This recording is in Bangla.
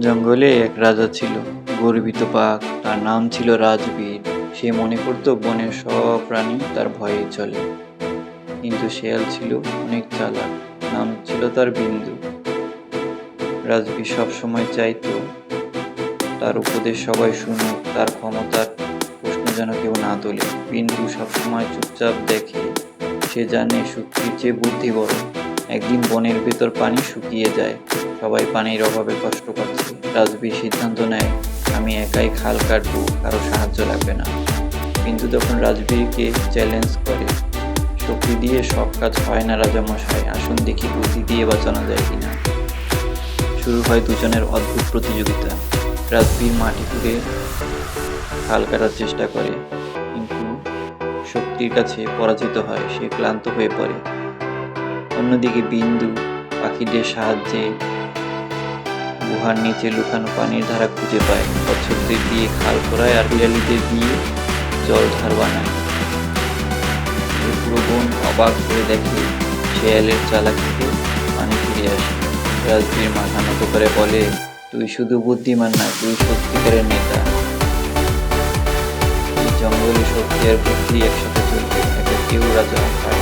জঙ্গলে এক রাজা ছিল, গর্বিত বাঘ। তার নাম ছিল রাজবীর। সে মনে করত বনের সব প্রাণী তার ভয়ে চলে। কিন্তু শেয়াল ছিল অনেক চালাক, নাম ছিল তার বিন্দু। রাজবীর সবসময় চাইতো তার উপদেশ সবাই শুনুক, তার ক্ষমতার প্রশ্ন যেন কেউ না তোলে। বিন্দু সবসময় চুপচাপ দেখে, সে জানে শক্তির চেয়ে বুদ্ধি বড়। একদিন বনের ভেতর পানি শুকিয়ে যায়, সবাই পানির অভাবে কষ্ট পাচ্ছে। রাজবীর সিদ্ধান্ত নেয়, আমি একাই খাল কাটবো, কারো সাহায্য লাগবে না। কিন্তু তখন রাজবীরকে চ্যালেঞ্জ করে, শক্তি দিয়ে সব কাজ হয় না রাজামশাই, আসুন দেখি বুদ্ধি দিয়ে বাঁচানো যায় কিনা। শুরু হয় দুজনের অদ্ভুত প্রতিযোগিতা। রাজবীর মাটি খুঁড়ে খাল কাটার চেষ্টা করে, কিন্তু শক্তির কাছে পরাজিত হয়, সে ক্লান্ত হয়ে পড়ে। অন্যদিকে বিন্দু পাখিদের সাহায্যে গুহার নিচে লুকানো পানির ধারা খুঁজে পায়, কচ্ছপদের দিয়ে খাল খোঁড়ায় আর বিড়ালিদের দিয়ে জল ধার বানায়। পুরো বন অবাক হয়ে দেখে শেয়ালের চালাকিতে পানি ফিরে আসে। রাজবীর মাথা নত করে বলে, তুই শুধু বুদ্ধিমান না, তুই সত্যিকারের নেতা। এই জঙ্গলে শক্তি আর বুদ্ধি একসাথে চলবে, একে কেউ রাজা হয়।